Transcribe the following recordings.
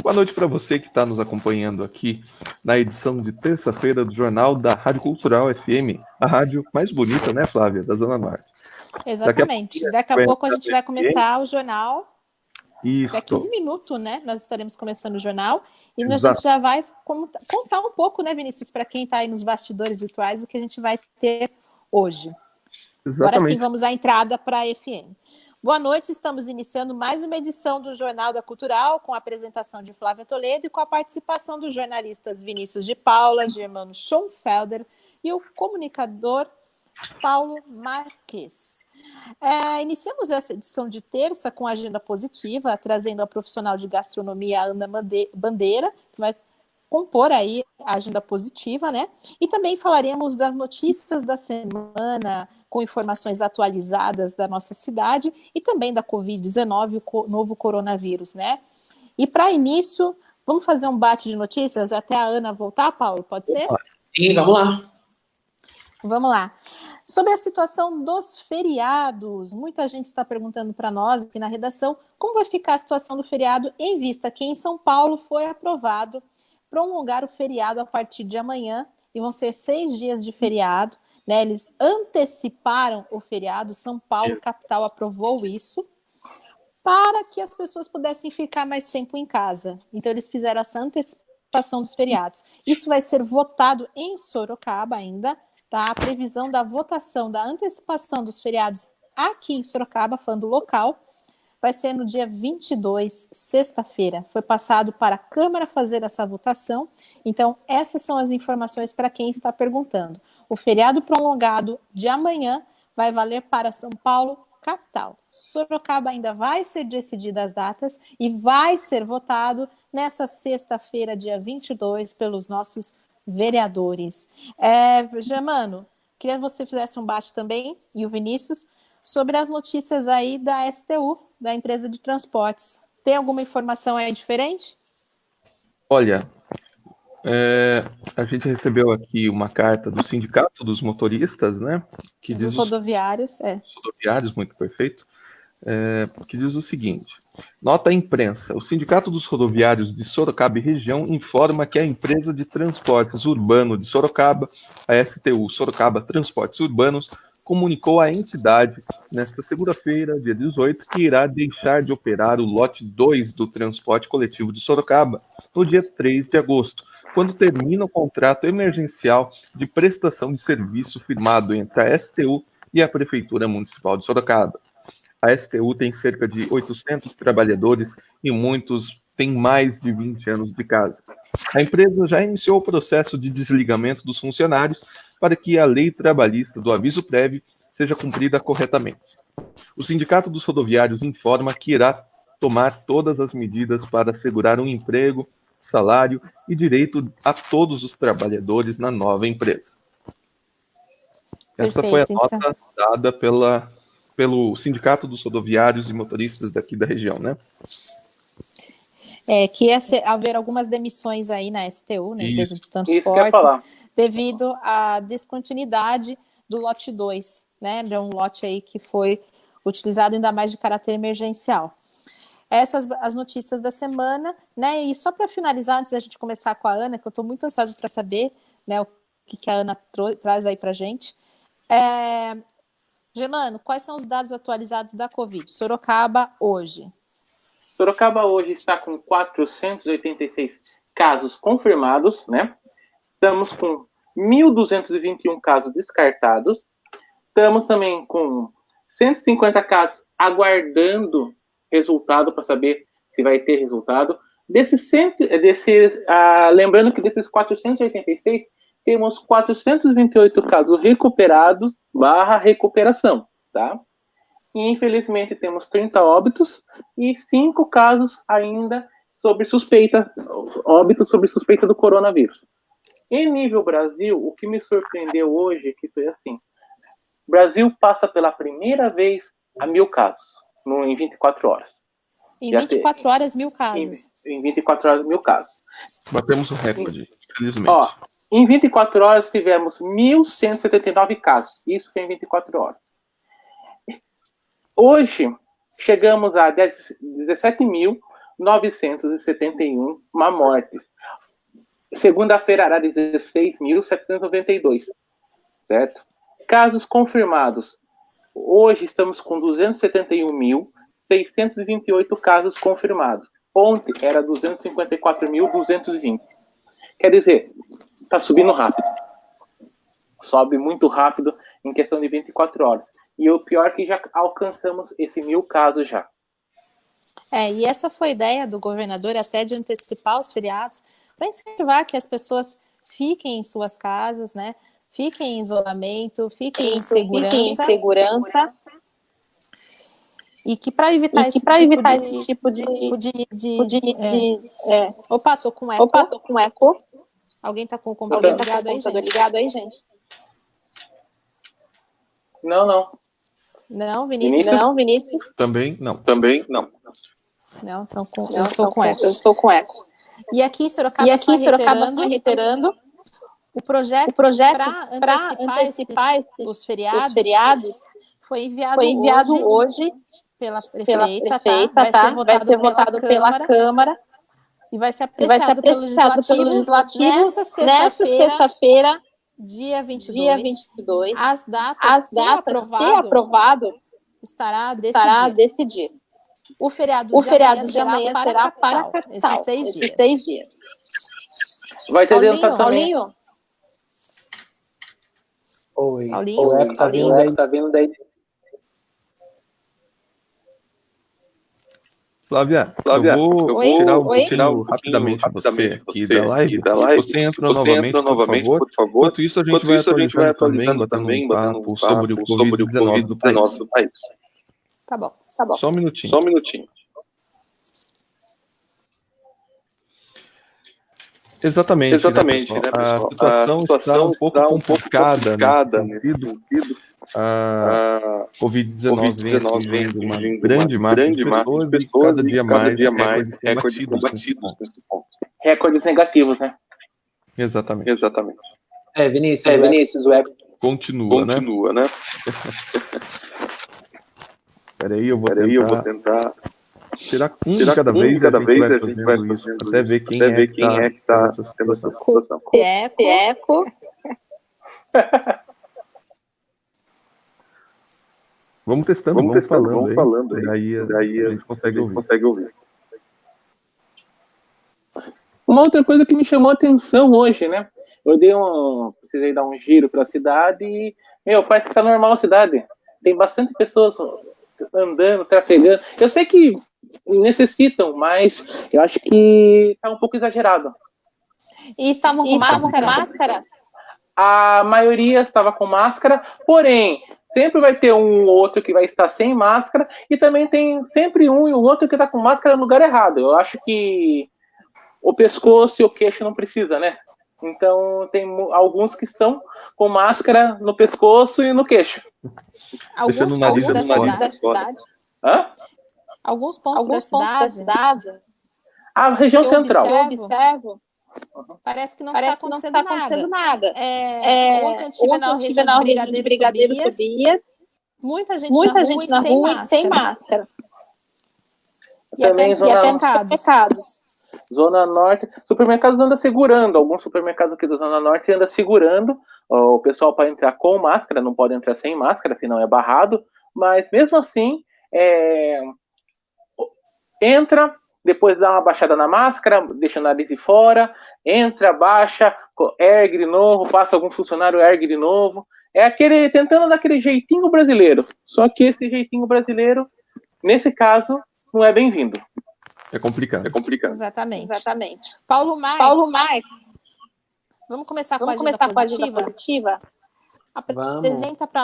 Boa noite para você que está nos acompanhando aqui na edição de terça-feira do Jornal da Rádio Cultural FM, a rádio mais bonita, né, Flávia, da Zona Norte. Exatamente. Daqui a pouco a gente vai começar o jornal. Isso. Daqui a um minuto, né? Nós estaremos começando o jornal e a Exato. gente já vai contar um pouco, né, Vinícius, para quem está aí nos bastidores virtuais, o que a gente vai ter hoje. Exatamente. Agora sim, vamos à entrada para a FM. Boa noite, estamos iniciando mais uma edição do Jornal da Cultural, com a apresentação de Flávia Toledo e com a participação dos jornalistas Vinícius de Paula, Germano Schoenfelder e o comunicador Paulo Marques. Iniciamos essa edição de terça com agenda positiva, trazendo a profissional de gastronomia Ana Bandeira, que vai compor aí a agenda positiva, né? E também falaremos das notícias da semana, com informações atualizadas da nossa cidade e também da Covid-19, o novo coronavírus, né? E para início, vamos fazer um bate de notícias até a Ana voltar, Paulo, pode ser? Sim, vamos lá. Vamos lá. Sobre a situação dos feriados, muita gente está perguntando para nós aqui na redação como vai ficar a situação do feriado em vista que em São Paulo foi aprovado prolongar o feriado a partir de amanhã e vão ser 6 dias de feriado, né? Eles anteciparam o feriado, São Paulo, capital, aprovou isso para que as pessoas pudessem ficar mais tempo em casa. Então eles fizeram essa antecipação dos feriados. Isso vai ser votado em Sorocaba ainda. Tá? A previsão da votação da antecipação dos feriados aqui em Sorocaba, falando local, vai ser no dia 22, sexta-feira. Foi passado para a Câmara fazer essa votação. Então, essas são as informações para quem está perguntando. O feriado prolongado de amanhã vai valer para São Paulo, capital. Sorocaba ainda vai ser decidida as datas e vai ser votado nessa sexta-feira, dia 22, pelos nossos vereadores. Germano, queria que você fizesse um bate também, e o Vinícius, sobre as notícias aí da STU, da empresa de transportes. Tem alguma informação aí diferente? Olha, a gente recebeu aqui uma carta do Sindicato dos Motoristas, né? Que dos diz rodoviários, rodoviários, muito perfeito. Que diz o seguinte: nota à imprensa, o Sindicato dos Rodoviários de Sorocaba e região informa que a empresa de transportes urbano de Sorocaba, a STU Sorocaba Transportes Urbanos, comunicou à entidade, nesta segunda-feira, dia 18, que irá deixar de operar o lote 2 do transporte coletivo de Sorocaba, no dia 3 de agosto, quando termina o contrato emergencial de prestação de serviço firmado entre a STU e a Prefeitura Municipal de Sorocaba. A STU tem cerca de 800 trabalhadores e muitos têm mais de 20 anos de casa. A empresa já iniciou o processo de desligamento dos funcionários para que a lei trabalhista do aviso prévio seja cumprida corretamente. O Sindicato dos Rodoviários informa que irá tomar todas as medidas para assegurar um emprego, salário e direito a todos os trabalhadores na nova empresa. Essa foi a nota dada pelo Sindicato dos Rodoviários e Motoristas daqui da região, né? Que ia haver algumas demissões aí na STU, na empresa de transportes, devido à descontinuidade do lote 2, né? É um lote aí que foi utilizado ainda mais de caráter emergencial. Essas as notícias da semana, né? E só para finalizar, antes da gente começar com a Ana, que eu estou muito ansiosa para saber, né, o que a Ana traz aí para a gente. Germano, quais são os dados atualizados da Covid? Sorocaba hoje. Sorocaba hoje está com 486 casos confirmados, né? Estamos com 1.221 casos descartados. Estamos também com 150 casos aguardando resultado para saber se vai ter resultado. Lembrando que desses 486, temos 428 casos recuperados / recuperação, tá? E, infelizmente, temos 30 óbitos e 5 casos ainda sobre suspeita, óbitos sobre suspeita do coronavírus. Em nível Brasil, o que me surpreendeu hoje é que foi assim: o Brasil passa pela primeira vez a 1.000 casos em 24 horas. Em 24 horas, 1.000 casos. Em 24 horas, 1.000 casos. Batemos o recorde, infelizmente. Ó, em 24 horas, tivemos 1.179 casos. Isso foi em 24 horas. Hoje, chegamos a 17.900 971 mortes. Segunda-feira era 16.792, certo? Casos confirmados. Hoje estamos com 271.628 casos confirmados. Ontem era 254.220. Quer dizer, está subindo rápido. Sobe muito rápido em questão de 24 horas. E o pior é que já alcançamos esse 1.000 casos já. E essa foi a ideia do governador, até de antecipar os feriados, para incentivar que as pessoas fiquem em suas casas, né? Fiquem em isolamento, fiquem em segurança. E que para evitar esse tipo de... Opa, tô com eco. Alguém tá com o computador ligado aí, gente? Não. Não, Vinícius? Não, Vinícius? Também não. Não, eu estou com eco. E aqui em Sorocaba, só reiterando, o projeto para antecipar os feriados foi enviado hoje pela prefeita, vai ser votado pela Câmara e vai ser apreciado pelo Legislativo nessa sexta-feira, dia 22. As datas, se aprovado, estará decidido. O feriado de amanhã será para a capital, esses 6 dias. Vai ter dentro também. Oi. Paulinho? Tá vindo daí. Flávia, eu vou tirar rapidamente você aqui da live. Você entra novamente, por favor. Enquanto isso, a gente vai atualizando também, batendo um papo sobre o Covid-19 do país. Tá bom. Só um minutinho. Exatamente, né, pessoal? A situação está um pouco complicada nesse sentido. A Covid-19 vem de uma grande massa de pessoas e cada dia mais recordes batidos nesse ponto. Recordes negativos, né? Exatamente. Vinícius, o eco continua, né? Peraí, eu vou tentar tirar um de cada vez, a gente vai fazendo isso, até ver quem é que está tendo essa situação. Eco. Vamos testando, vamos falando aí, daí a gente consegue ouvir. Uma outra coisa que me chamou a atenção hoje, né? Precisei dar um giro para a cidade e, parece que tá normal a cidade. Tem bastante pessoas andando, trafegando. Eu sei que necessitam, mas eu acho que tá um pouco exagerado. E estavam com máscaras? A maioria estava com máscara, porém, sempre vai ter um ou outro que vai estar sem máscara, e também tem sempre um e o outro que está com máscara no lugar errado. Eu acho que o pescoço e o queixo não precisa, né? Então, tem alguns que estão com máscara no pescoço e no queixo. Alguns pontos da cidade. Hã? Alguns pontos da cidade. A região central. Eu observo. Parece que não está acontecendo nada. Ontem eu estive na região de Brigadeiro Tobias. Muita gente na rua e sem máscara. E até supermercados. Zona Norte. Supermercados anda segurando. Alguns supermercados aqui da Zona Norte anda segurando. O pessoal para entrar com máscara, não pode entrar sem máscara, senão é barrado. Mas mesmo assim, entra, depois dá uma baixada na máscara, deixa o nariz de fora, entra, baixa, ergue de novo, passa algum funcionário, ergue de novo. Tentando dar aquele jeitinho brasileiro. Só que esse jeitinho brasileiro, nesse caso, não é bem-vindo. É complicado. Exatamente. Paulo Marques. Vamos começar com a agenda positiva? Apresenta para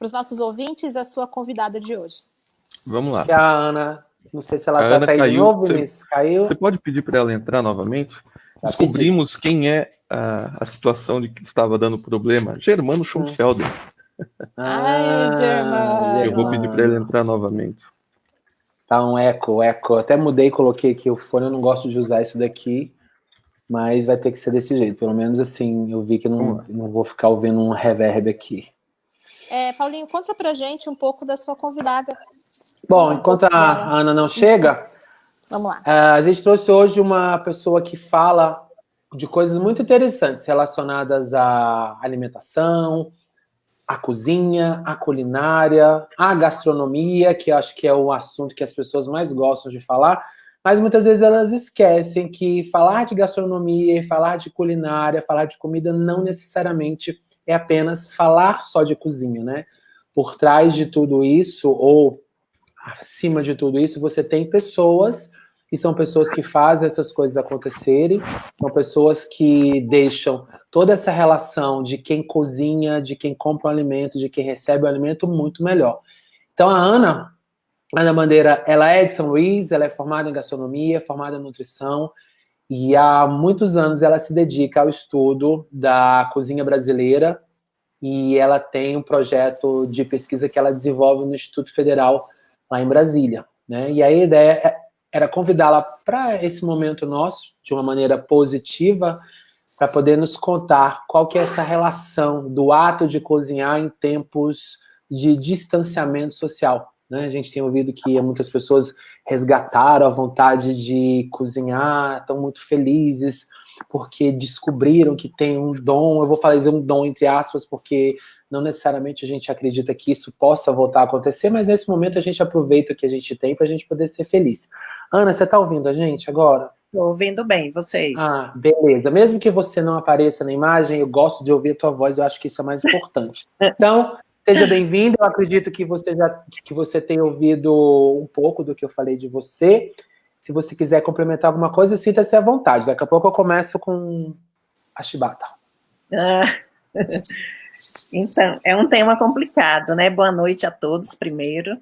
os nossos ouvintes a sua convidada de hoje. Vamos lá. A Ana, não sei se ela está aí de novo, Vinícius. Caiu. Você pode pedir para ela entrar novamente? Descobrimos quem é a situação de que estava dando problema. Germano Schumfelder. Germano. Eu vou pedir para ele entrar novamente. Tá um eco. Até mudei, coloquei aqui o fone, eu não gosto de usar isso daqui, mas vai ter que ser desse jeito. Pelo menos assim, eu vi que não vou ficar ouvindo um reverb aqui. Paulinho, conta pra gente um pouco da sua convidada. Bom, enquanto a Ana não chega, Vamos lá. A gente trouxe hoje uma pessoa que fala de coisas muito interessantes relacionadas à alimentação, à cozinha, à culinária, à gastronomia, que eu acho que é o assunto que as pessoas mais gostam de falar, mas muitas vezes elas esquecem que falar de gastronomia, falar de culinária, falar de comida não necessariamente é apenas falar só de cozinha, né? Por trás de tudo isso, ou acima de tudo isso, você tem pessoas, e são pessoas que fazem essas coisas acontecerem, são pessoas que deixam toda essa relação de quem cozinha, de quem compra o alimento, de quem recebe o alimento muito melhor. Então a Ana Bandeira, ela é de São Luís, ela é formada em gastronomia, formada em nutrição, e há muitos anos ela se dedica ao estudo da cozinha brasileira, e ela tem um projeto de pesquisa que ela desenvolve no Instituto Federal lá em Brasília, né? E a ideia era convidá-la para esse momento nosso, de uma maneira positiva, para poder nos contar qual que é essa relação do ato de cozinhar em tempos de distanciamento social, né? A gente tem ouvido que muitas pessoas resgataram a vontade de cozinhar, estão muito felizes, porque descobriram que tem um dom, eu vou fazer um dom entre aspas, porque não necessariamente a gente acredita que isso possa voltar a acontecer, mas nesse momento a gente aproveita o que a gente tem para a gente poder ser feliz. Ana, você está ouvindo a gente agora? Estou ouvindo bem, vocês. Ah, beleza. Mesmo que você não apareça na imagem, eu gosto de ouvir a tua voz, eu acho que isso é mais importante. Então, seja bem-vindo, eu acredito que você tenha ouvido um pouco do que eu falei de você. Se você quiser complementar alguma coisa, sinta-se à vontade. Daqui a pouco eu começo com a chibata. Então, é um tema complicado, né? Boa noite a todos, primeiro.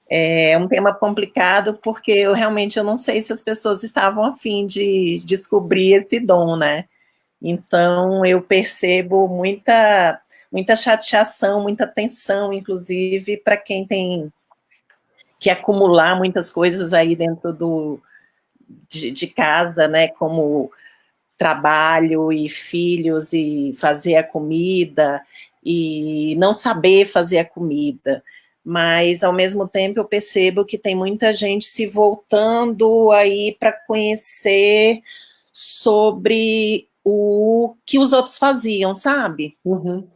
É um tema complicado porque eu realmente não sei se as pessoas estavam a fim de descobrir esse dom, né? Então, eu percebo muita chateação, muita tensão, inclusive, para quem tem que acumular muitas coisas aí dentro de casa, né, como trabalho e filhos e fazer a comida e não saber fazer a comida, mas ao mesmo tempo eu percebo que tem muita gente se voltando aí para conhecer sobre o que os outros faziam, sabe? Uhum.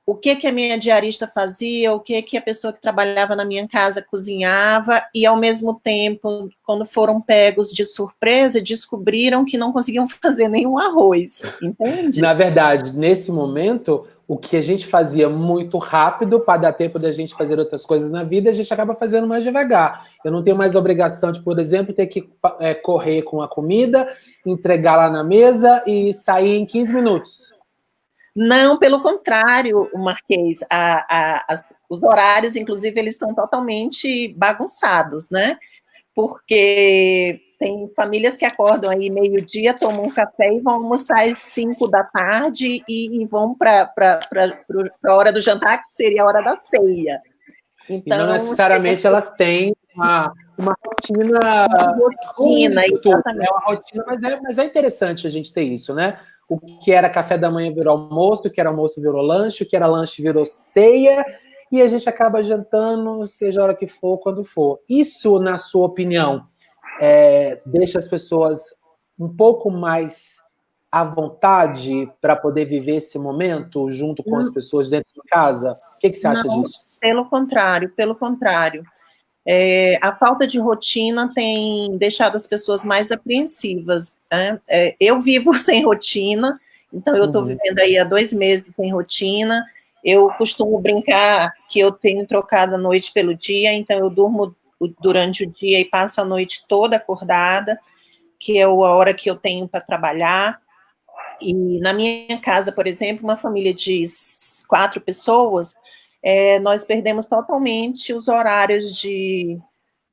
O que a minha diarista fazia, o que a pessoa que trabalhava na minha casa cozinhava, e ao mesmo tempo, quando foram pegos de surpresa, descobriram que não conseguiam fazer nenhum arroz, entende? Na verdade, nesse momento, o que a gente fazia muito rápido, para dar tempo da gente fazer outras coisas na vida, a gente acaba fazendo mais devagar. Eu não tenho mais a obrigação de, por exemplo, ter que correr com a comida, entregar lá na mesa e sair em 15 minutos. Não, pelo contrário, Marquês, os horários, inclusive, eles estão totalmente bagunçados, né? Porque tem famílias que acordam aí meio-dia, tomam um café e vão almoçar às 5 da tarde e vão para a hora do jantar, que seria a hora da ceia. Então, e não necessariamente elas têm uma rotina. Exatamente. É uma rotina, mas é interessante a gente ter isso, né? O que era café da manhã virou almoço, o que era almoço virou lanche, o que era lanche virou ceia, e a gente acaba jantando, seja a hora que for, quando for. Isso, na sua opinião, deixa as pessoas um pouco mais à vontade para poder viver esse momento junto com as pessoas dentro de casa? O que você acha disso? Pelo contrário, pelo contrário. A falta de rotina tem deixado as pessoas mais apreensivas, né? Eu vivo sem rotina, então eu estou vivendo aí há 2 meses sem rotina. Eu costumo brincar que eu tenho trocado a noite pelo dia, então eu durmo durante o dia e passo a noite toda acordada, que é a hora que eu tenho para trabalhar. E na minha casa, por exemplo, uma família de 4 pessoas, nós perdemos totalmente os horários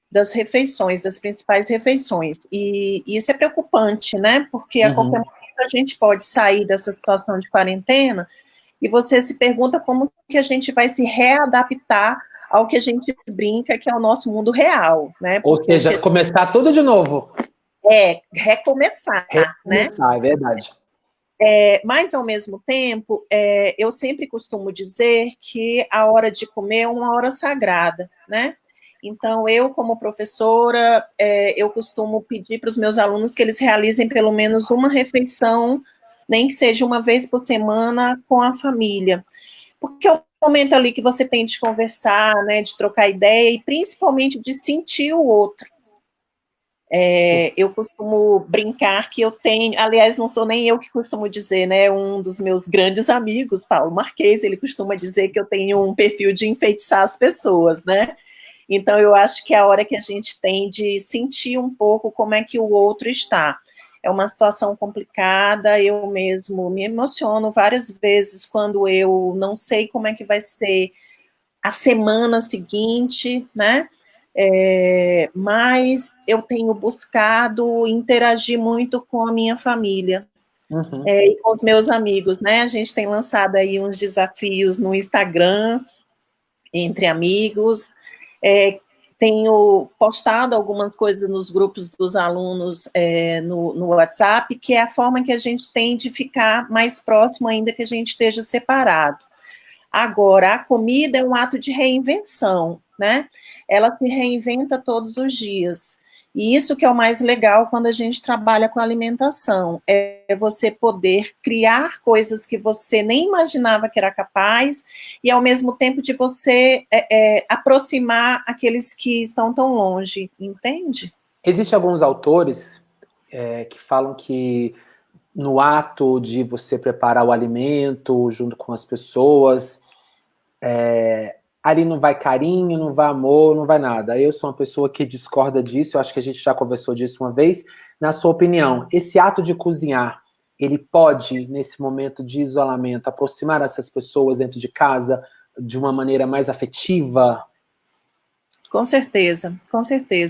das refeições, das principais refeições. E isso é preocupante, né? Porque a qualquer momento a gente pode sair dessa situação de quarentena e você se pergunta como que a gente vai se readaptar ao que a gente brinca que é o nosso mundo real, né? Porque ou seja, começar tudo de novo. Recomeçar, né? É verdade. Mas, ao mesmo tempo, eu sempre costumo dizer que a hora de comer é uma hora sagrada, né? Então, eu, como professora, eu costumo pedir para os meus alunos que eles realizem pelo menos uma refeição, nem que seja uma vez por semana, com a família. Porque é o momento ali que você tem de conversar, né, de trocar ideia e principalmente de sentir o outro. Eu costumo brincar que eu tenho, aliás, não sou nem eu que costumo dizer, né, um dos meus grandes amigos, Paulo Marquez, ele costuma dizer que eu tenho um perfil de enfeitiçar as pessoas, né? Então, eu acho que é a hora que a gente tem de sentir um pouco como é que o outro está. É uma situação complicada, eu mesmo me emociono várias vezes quando eu não sei como é que vai ser a semana seguinte, né? Mas eu tenho buscado interagir muito com a minha família. E com os meus amigos, né? A gente tem lançado aí uns desafios no Instagram, entre amigos, tenho postado algumas coisas nos grupos dos alunos no WhatsApp, que é a forma que a gente tem de ficar mais próximo ainda que a gente esteja separado. Agora, a comida é um ato de reinvenção, né? Ela se reinventa todos os dias. E isso que é o mais legal quando a gente trabalha com alimentação, é você poder criar coisas que você nem imaginava que era capaz, e ao mesmo tempo de você aproximar aqueles que estão tão longe, entende? Existem alguns autores que falam que no ato de você preparar o alimento junto com as pessoas, ali não vai carinho, não vai amor, não vai nada. Eu sou uma pessoa que discorda disso, eu acho que a gente já conversou disso uma vez. Na sua opinião, esse ato de cozinhar, ele pode, nesse momento de isolamento, aproximar essas pessoas dentro de casa de uma maneira mais afetiva? Com certeza,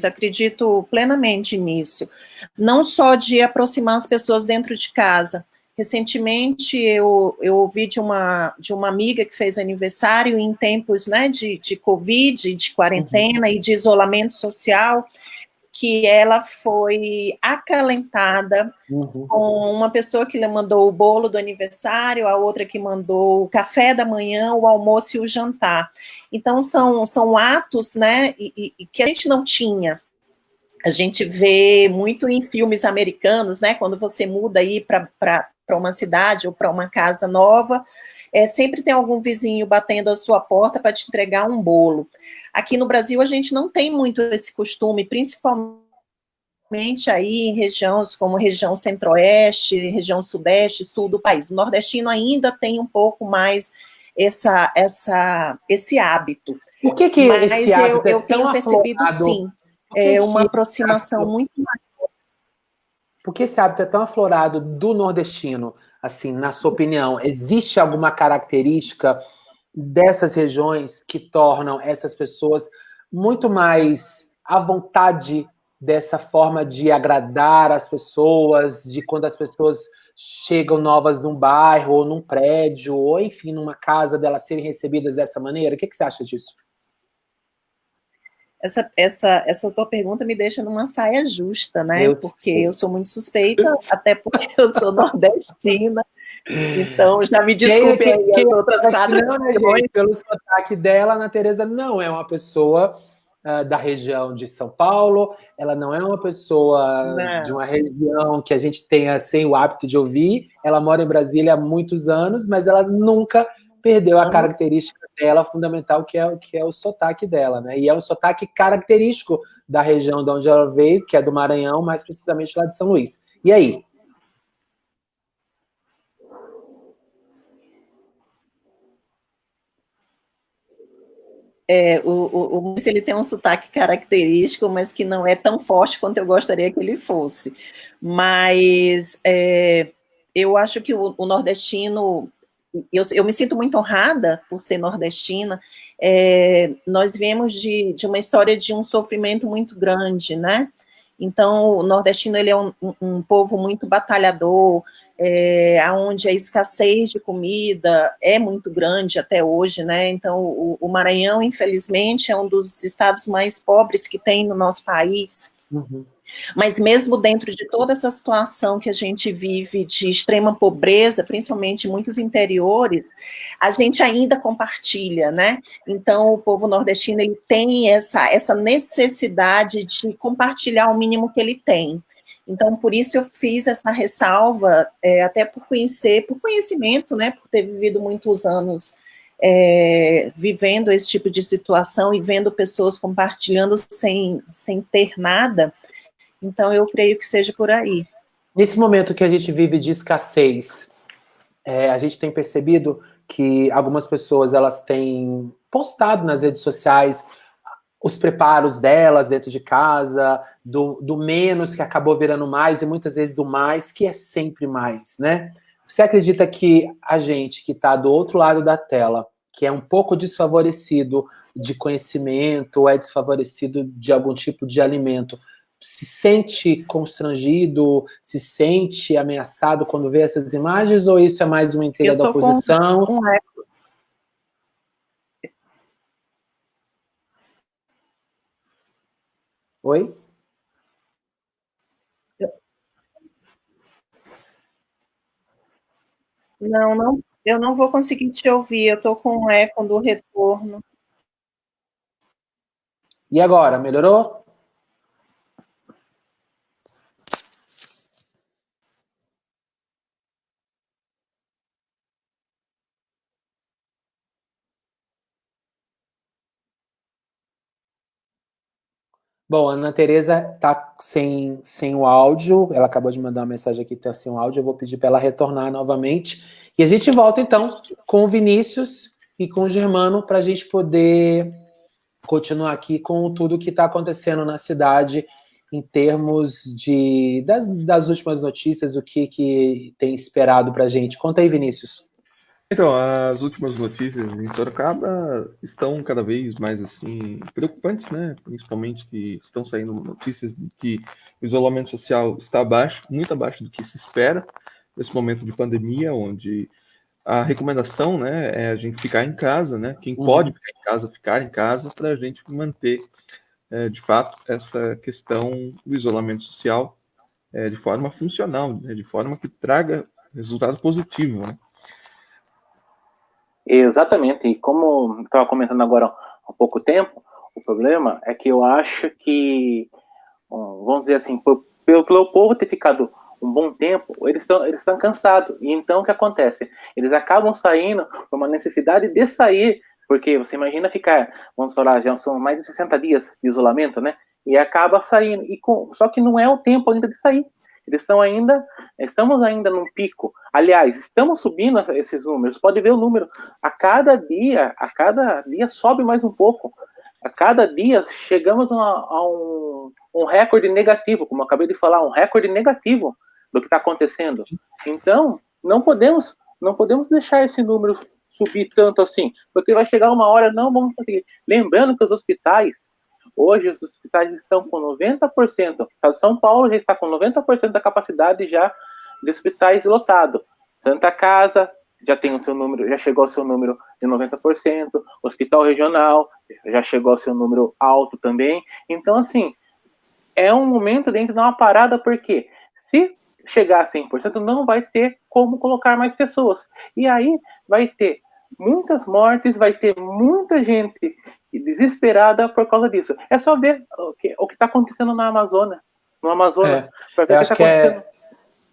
acredito plenamente nisso. Não só de aproximar as pessoas dentro de casa. Recentemente, eu ouvi de uma amiga que fez aniversário em tempos, né, de Covid, de quarentena e de isolamento social, que ela foi acalentada com uma pessoa que lhe mandou o bolo do aniversário, a outra que mandou o café da manhã, o almoço e o jantar. Então, são atos, né, e que a gente não tinha. A gente vê muito em filmes americanos, né, quando você muda aí para uma cidade ou para uma casa nova, sempre tem algum vizinho batendo a sua porta para te entregar um bolo. Aqui no Brasil, a gente não tem muito esse costume, principalmente aí em regiões como região centro-oeste, região sudeste, sul do país. O nordestino ainda tem um pouco mais esse hábito. Por que Mas esse hábito eu tenho percebido, sim, uma aproximação muito maior. Por que esse hábito é tão aflorado do nordestino? Assim, na sua opinião, existe alguma característica dessas regiões que tornam essas pessoas muito mais à vontade dessa forma de agradar as pessoas, de quando as pessoas chegam novas num bairro, ou num prédio, ou enfim, numa casa, delas serem recebidas dessa maneira? O que você acha disso? Essa tua pergunta me deixa numa saia justa, né? Porque eu sou muito suspeita, até porque eu sou nordestina. Então, já me desculpe aí as outras quatro. Pelo sotaque dela, Ana Tereza não é uma pessoa da região de São Paulo, ela não é uma pessoa de uma região que a gente tenha assim, o hábito de ouvir. Ela mora em Brasília há muitos anos, mas ela nunca perdeu a característica dela fundamental, que é o sotaque dela, né? E é um sotaque característico da região de onde ela veio, que é do Maranhão, mais precisamente lá de São Luís. E aí? O Luiz, ele tem um sotaque característico, mas que não é tão forte quanto eu gostaria que ele fosse. Mas eu acho que o nordestino... Eu me sinto muito honrada por ser nordestina. Nós viemos de uma história de um sofrimento muito grande, né? Então, o nordestino ele é um povo muito batalhador, onde a escassez de comida é muito grande até hoje, né? Então, o Maranhão, infelizmente, é um dos estados mais pobres que tem no nosso país. Mas mesmo dentro de toda essa situação que a gente vive de extrema pobreza, principalmente em muitos interiores, a gente ainda compartilha, né? Então, o povo nordestino, ele tem essa necessidade de compartilhar o mínimo que ele tem. Então, por isso eu fiz essa ressalva, até por conhecimento, né? Por ter vivido muitos anos vivendo esse tipo de situação e vendo pessoas compartilhando sem ter nada. Então, eu creio que seja por aí. Nesse momento que a gente vive de escassez, a gente tem percebido que algumas pessoas elas têm postado nas redes sociais os preparos delas dentro de casa, do menos que acabou virando mais, e muitas vezes do mais, que é sempre mais, né? Você acredita que a gente que está do outro lado da tela, que é um pouco desfavorecido de conhecimento, ou é desfavorecido de algum tipo de alimento, se sente constrangido, se sente ameaçado quando vê essas imagens, ou isso é mais uma intriga da oposição? Oi? Não, eu não vou conseguir te ouvir, eu estou com um eco do retorno. E agora, melhorou? Bom, a Ana Tereza tá sem o áudio, ela acabou de mandar uma mensagem aqui, tá sem o áudio, eu vou pedir para ela retornar novamente. E a gente volta, então, com o Vinícius e com o Germano, para a gente poder continuar aqui com tudo que está acontecendo na cidade, em termos das últimas notícias, o que tem esperado para a gente. Conta aí, Vinícius. Então, as últimas notícias em Sorocaba estão cada vez mais assim preocupantes, né? Principalmente que estão saindo notícias de que o isolamento social está abaixo, muito abaixo do que se espera nesse momento de pandemia, onde a recomendação, né, é a gente ficar em casa, né? Quem pode ficar em casa, para a gente manter, de fato, essa questão do isolamento social de forma funcional, né? De forma que traga resultado positivo, né? Exatamente, e como estava comentando agora há pouco tempo, o problema é que eu acho que, vamos dizer assim, pelo povo ter ficado um bom tempo, eles estão cansados, e então o que acontece? Eles acabam saindo por uma necessidade de sair, porque você imagina ficar, vamos falar, já são mais de 60 dias de isolamento, né? E acaba saindo, só que não é o tempo ainda de sair. Estamos ainda num pico. Aliás, estamos subindo esses números. Pode ver o número. A cada dia sobe mais um pouco. A cada dia chegamos a um recorde negativo, como eu acabei de falar, um recorde negativo do que está acontecendo. Então, não podemos deixar esse número subir tanto assim, porque vai chegar uma hora, não vamos conseguir. Lembrando que hoje os hospitais estão com 90%. O estado de São Paulo já está com 90% da capacidade já de hospitais lotados. Santa Casa já tem o seu número, já chegou ao seu número de 90%. Hospital Regional já chegou ao seu número alto também. Então, assim, é um momento de a gente dar uma parada, porque se chegar a 100%, não vai ter como colocar mais pessoas. E aí vai ter muitas mortes, vai ter muita gente desesperada por causa disso. É só ver o que está acontecendo no Amazonas. Eu acho que é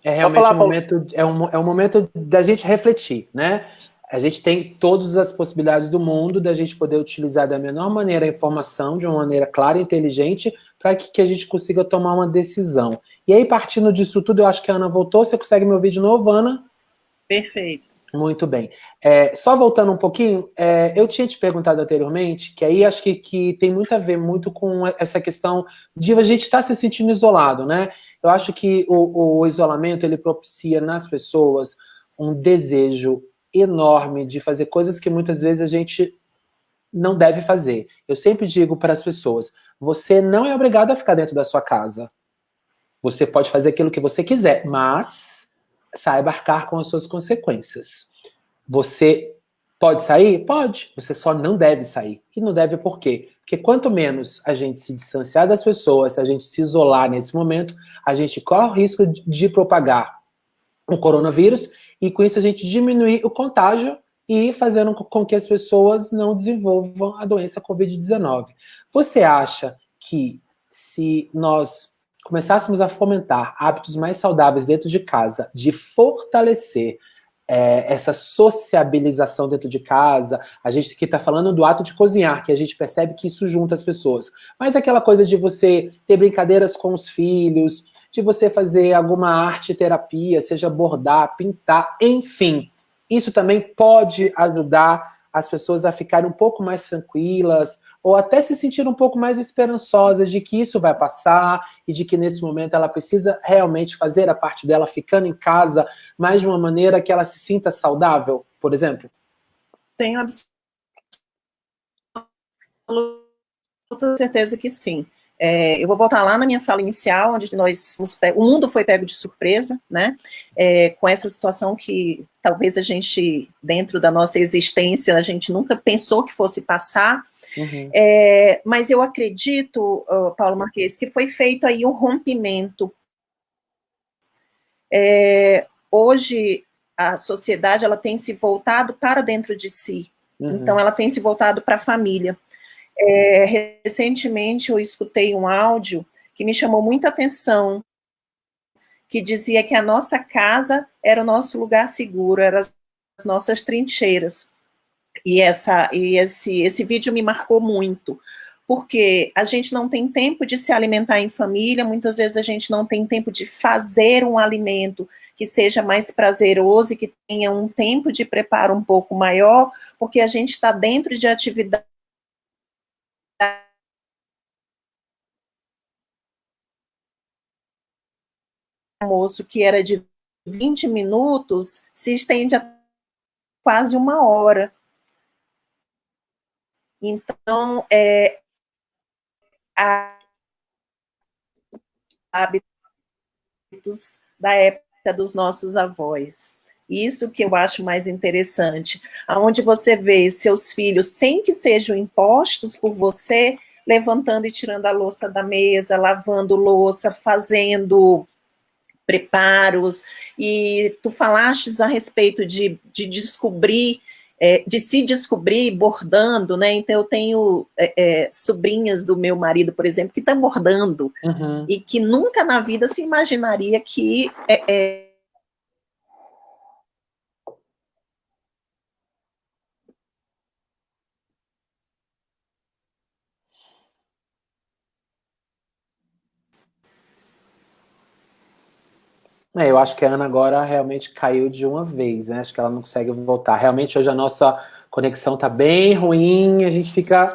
realmente um momento da gente refletir, né? A gente tem todas as possibilidades do mundo da gente poder utilizar da menor maneira a informação, de uma maneira clara e inteligente, para que a gente consiga tomar uma decisão. E aí, partindo disso tudo, eu acho que a Ana voltou. Você consegue me ouvir de novo, Ana? Perfeito. Muito bem. Só voltando um pouquinho, eu tinha te perguntado anteriormente, que aí acho que tem muito a ver muito com essa questão de a gente estar se sentindo isolado, né? Eu acho que o isolamento, ele propicia nas pessoas um desejo enorme de fazer coisas que muitas vezes a gente não deve fazer. Eu sempre digo para as pessoas, você não é obrigado a ficar dentro da sua casa. Você pode fazer aquilo que você quiser, mas saiba arcar com as suas consequências. Você pode sair? Pode. Você só não deve sair. E não deve por quê? Porque quanto menos a gente se distanciar das pessoas, se a gente se isolar nesse momento, a gente corre o risco de propagar o coronavírus e com isso a gente diminuir o contágio e fazendo com que as pessoas não desenvolvam a doença Covid-19. Você acha que se nós começássemos a fomentar hábitos mais saudáveis dentro de casa, de fortalecer essa sociabilização dentro de casa, a gente aqui está falando do ato de cozinhar, que a gente percebe que isso junta as pessoas, mas aquela coisa de você ter brincadeiras com os filhos, de você fazer alguma arte terapia, seja bordar, pintar, enfim, isso também pode ajudar as pessoas a ficarem um pouco mais tranquilas, ou até se sentir um pouco mais esperançosas de que isso vai passar e de que nesse momento ela precisa realmente fazer a parte dela ficando em casa, mas de uma maneira que ela se sinta saudável, por exemplo? Tenho absoluta certeza que sim. Eu vou voltar lá na minha fala inicial, onde o mundo foi pego de surpresa, né? Com essa situação que talvez a gente, dentro da nossa existência, a gente nunca pensou que fosse passar. Uhum. Mas eu acredito, Paulo Marques, que foi feito aí um rompimento. Hoje, a sociedade ela tem se voltado para dentro de si. Uhum. Então, ela tem se voltado para a família. Recentemente eu escutei um áudio que me chamou muita atenção, que dizia que a nossa casa era o nosso lugar seguro, eram as nossas trincheiras. E esse vídeo me marcou muito, porque a gente não tem tempo de se alimentar em família, muitas vezes a gente não tem tempo de fazer um alimento que seja mais prazeroso e que tenha um tempo de preparo um pouco maior, porque a gente está dentro de atividade almoço que era de 20 minutos, se estende a quase 1 hora. Então, hábitos da época dos nossos avós. Isso que eu acho mais interessante, aonde você vê seus filhos, sem que sejam impostos por você, levantando e tirando a louça da mesa, lavando louça, fazendo preparos, e tu falastes a respeito de descobrir, de se descobrir bordando, né? Então eu tenho sobrinhas do meu marido, por exemplo, que estão bordando, uhum. E que nunca na vida se imaginaria que eu acho que a Ana agora realmente caiu de uma vez, né? Acho que ela não consegue voltar. Realmente hoje a nossa conexão tá bem ruim, a gente fica,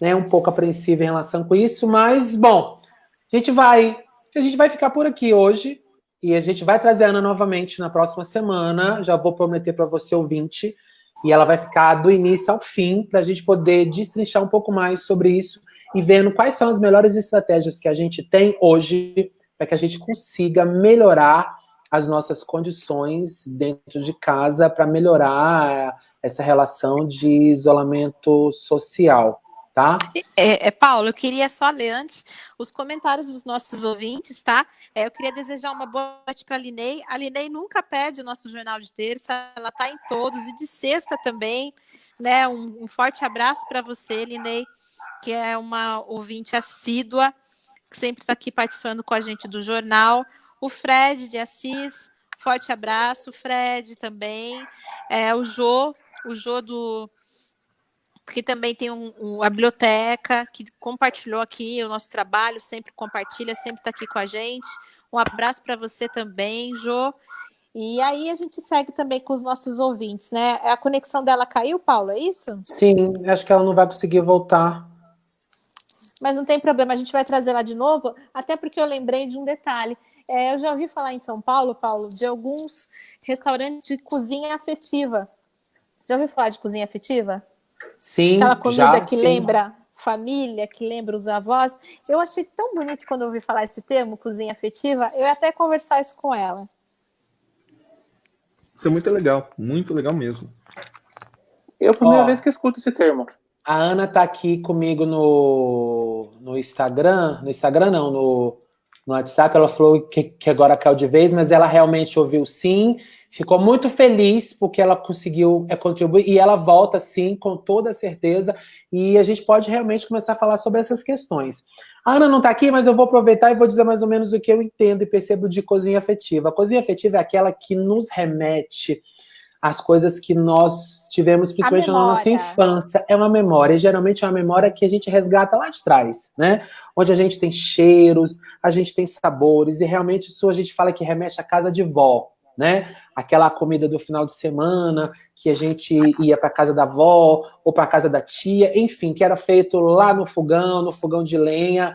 né, um pouco apreensivo em relação com isso, mas, bom, a gente vai ficar por aqui hoje e a gente vai trazer a Ana novamente na próxima semana, já vou prometer para você, ouvinte, e ela vai ficar do início ao fim para a gente poder destrinchar um pouco mais sobre isso e vendo quais são as melhores estratégias que a gente tem hoje para que a gente consiga melhorar as nossas condições dentro de casa para melhorar essa relação de isolamento social, tá? Paulo, eu queria só ler antes os comentários dos nossos ouvintes, tá? Eu queria desejar uma boa noite para a Linei. A Linei nunca perde o nosso Jornal de Terça, ela está em todos, e de sexta também, né? Um forte abraço para você, Linei, que é uma ouvinte assídua, que sempre está aqui participando com a gente do jornal. O Fred de Assis, forte abraço, Fred também. O Jô que também tem a biblioteca, que compartilhou aqui o nosso trabalho, sempre compartilha, sempre está aqui com a gente. Um abraço para você também, Jô. E aí a gente segue também com os nossos ouvintes, né? A conexão dela caiu, Paulo, é isso? Sim, acho que ela não vai conseguir voltar. Mas não tem problema, a gente vai trazer ela de novo, até porque eu lembrei de um detalhe. Eu já ouvi falar em São Paulo, de alguns restaurantes de cozinha afetiva. Já ouviu falar de cozinha afetiva? Sim, aquela comida que sim. lembra família, que lembra os avós. Eu achei tão bonito quando eu ouvi falar esse termo, cozinha afetiva, eu ia até conversar isso com ela. Isso é muito legal mesmo. Eu, primeira vez que escuto esse termo. A Ana tá aqui comigo no Instagram. No Instagram não, no WhatsApp. Ela falou que agora caiu de vez, mas ela realmente ouviu sim. Ficou muito feliz porque ela conseguiu contribuir. E ela volta sim, com toda certeza. E a gente pode realmente começar a falar sobre essas questões. A Ana não tá aqui, mas eu vou aproveitar e vou dizer mais ou menos o que eu entendo e percebo de cozinha afetiva. A cozinha afetiva é aquela que nos remete as coisas que nós tivemos, principalmente na nossa infância. É uma memória, e geralmente é uma memória que a gente resgata lá de trás, né? Onde a gente tem cheiros, a gente tem sabores, e realmente isso a gente fala que remete à casa de vó, né? Aquela comida do final de semana, que a gente ia para casa da avó, ou para casa da tia, enfim, que era feito lá no fogão de lenha,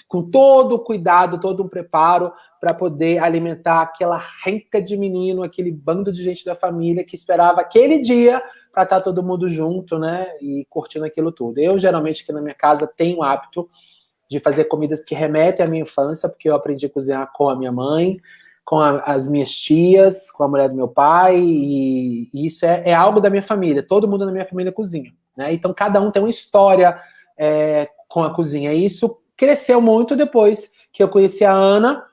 com todo o cuidado, todo um preparo para poder alimentar aquela renca de menino, aquele bando de gente da família que esperava aquele dia para estar todo mundo junto, né? E curtindo aquilo tudo. Eu, geralmente, aqui na minha casa, tenho o hábito de fazer comidas que remetem à minha infância, porque eu aprendi a cozinhar com a minha mãe, com as minhas tias, com a mulher do meu pai, e isso é algo da minha família. Todo mundo na minha família cozinha, né? Então, cada um tem uma história com a cozinha. E isso cresceu muito depois que eu conheci a Ana.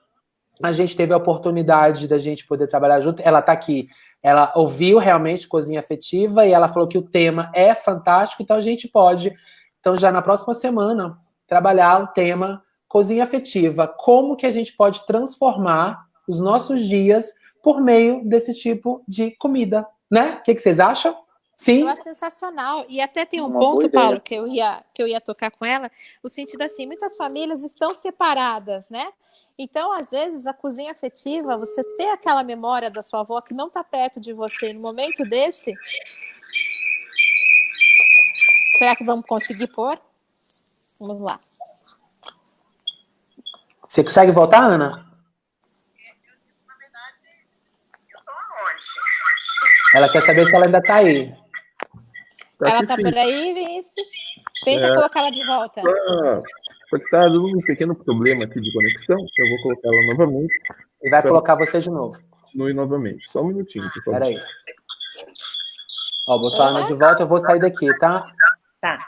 A gente teve a oportunidade da gente poder trabalhar junto. Ela está aqui. Ela ouviu realmente cozinha afetiva e ela falou que o tema é fantástico, então a gente pode, então já na próxima semana, trabalhar o tema cozinha afetiva. Como que a gente pode transformar os nossos dias por meio desse tipo de comida, né? O que vocês acham? Sim. Eu acho sensacional. E até tem um ponto, Paulo, que eu ia tocar com ela, o sentido assim, muitas famílias estão separadas, né? Então, às vezes, a cozinha afetiva, você ter aquela memória da sua avó que não está perto de você no momento desse. Será que vamos conseguir pôr? Vamos lá. Você consegue voltar, Ana? Na verdade, eu estou aonde? Ela quer saber se ela ainda está aí. Ela tá por aí, Vinícius? Tenta colocar ela de volta. Está dando um pequeno problema aqui de conexão. Eu vou colocar ela novamente. E vai colocar você de novo. Continue novamente. Só um minutinho, por favor. Peraí. Ó, botou a Ana de volta, eu vou sair daqui, tá? Tá.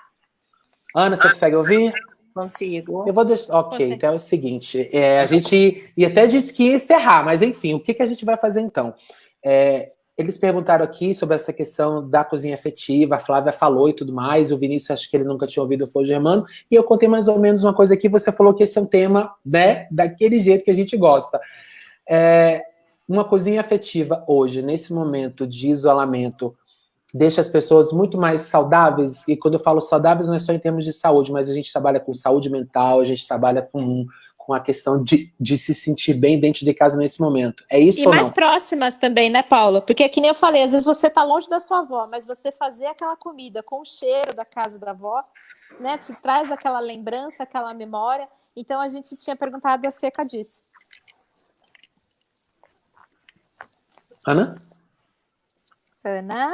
Ana, você consegue ouvir? Consigo. Eu vou deixar. Ok, então é o seguinte. A gente ia até disse que ia encerrar, mas enfim, o que a gente vai fazer então? Eles perguntaram aqui sobre essa questão da cozinha afetiva, a Flávia falou e tudo mais, o Vinícius, acho que ele nunca tinha ouvido, foi o Germano, e eu contei mais ou menos uma coisa aqui, você falou que esse é um tema, né, daquele jeito que a gente gosta. Uma cozinha afetiva hoje, nesse momento de isolamento, deixa as pessoas muito mais saudáveis, e quando eu falo saudáveis não é só em termos de saúde, mas a gente trabalha com saúde mental, a gente trabalha com a questão de se sentir bem dentro de casa nesse momento. É isso ou não? E mais próximas também, né, Paula? Porque, que nem eu falei, às vezes você tá longe da sua avó, mas você fazer aquela comida com o cheiro da casa da avó, né, te traz aquela lembrança, aquela memória. Então, a gente tinha perguntado acerca disso. Ana? Ana?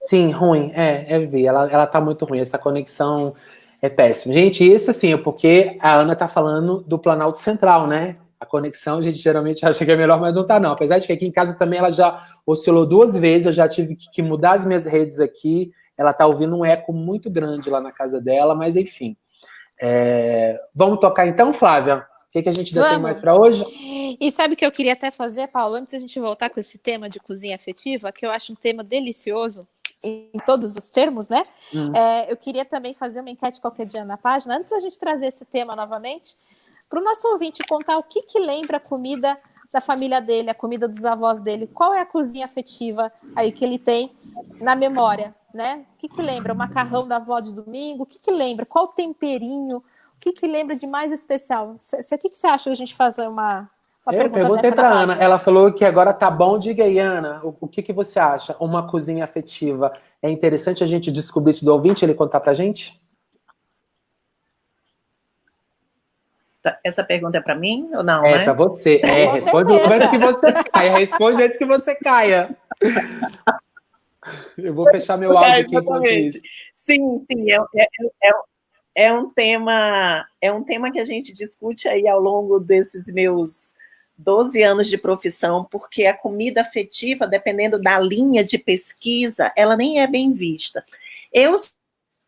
Sim, ruim. Vi. Ela tá muito ruim. Essa conexão é péssima. Gente, isso assim, é porque a Ana tá falando do Planalto Central, né? A conexão, a gente geralmente acha que é melhor, mas não tá, não. Apesar de que aqui em casa também ela já oscilou 2 vezes, eu já tive que mudar as minhas redes aqui. Ela tá ouvindo um eco muito grande lá na casa dela, mas enfim. Vamos tocar então, Flávia? O que a gente ainda tem mais para hoje? E sabe o que eu queria até fazer, Paulo? Antes da gente voltar com esse tema de cozinha afetiva, que eu acho um tema delicioso, em todos os termos, né? Eu queria também fazer uma enquete qualquer dia na página, antes da gente trazer esse tema novamente, para o nosso ouvinte contar o que lembra a comida da família dele, a comida dos avós dele, qual é a cozinha afetiva aí que ele tem na memória, né? O que lembra? O macarrão da avó de domingo? O que lembra? Qual o temperinho? O que lembra de mais especial? O que você acha de a gente fazer uma eu perguntei para Ana, ela falou que agora tá bom. Diga aí, Ana, o que você acha? Uma cozinha afetiva, é interessante a gente descobrir isso do ouvinte, ele contar pra gente? Essa pergunta é para mim ou não, né? É para você. Responde antes que você caia. Responde antes que você caia. Eu vou fechar meu áudio aqui enquanto isso. Sim, é um tema que a gente discute aí ao longo desses meus 12 anos de profissão, porque a comida afetiva, dependendo da linha de pesquisa, ela nem é bem vista. Eu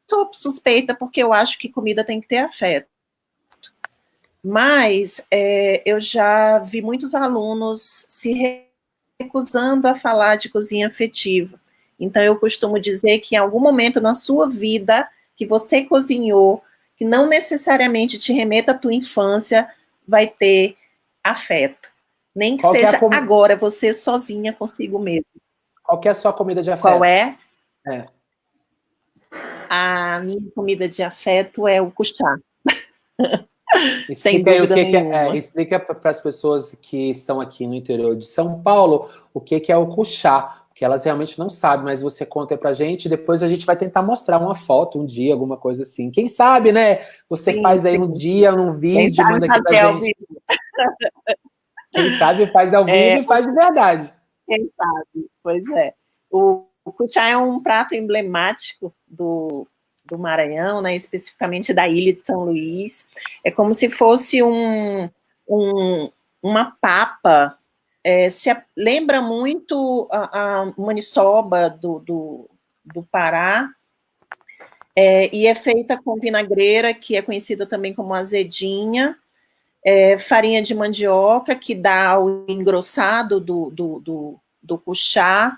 sou suspeita porque eu acho que comida tem que ter afeto. Mas eu já vi muitos alunos se recusando a falar de cozinha afetiva. Então, eu costumo dizer que em algum momento na sua vida que você cozinhou, que não necessariamente te remeta à tua infância, vai ter afeto. Nem que seja agora, você sozinha consigo mesmo. Qual que é a sua comida de afeto? Qual é? A minha comida de afeto é o cuchá. Sem dúvida nenhuma. Explica para as pessoas que estão aqui no interior de São Paulo o que é o cuchá, porque elas realmente não sabem, mas você conta pra gente, depois a gente vai tentar mostrar uma foto um dia, alguma coisa assim. Quem sabe, né? Você faz aí um dia, num vídeo, manda aqui pra gente. Quem sabe faz ao vivo e faz de verdade. Quem sabe, pois é. O cuchá é um prato emblemático do Maranhão, né, especificamente da ilha de São Luís. É como se fosse uma papa, lembra muito a maniçoba do Pará, e é feita com vinagreira, que é conhecida também como azedinha, farinha de mandioca, que dá o engrossado do cuchá,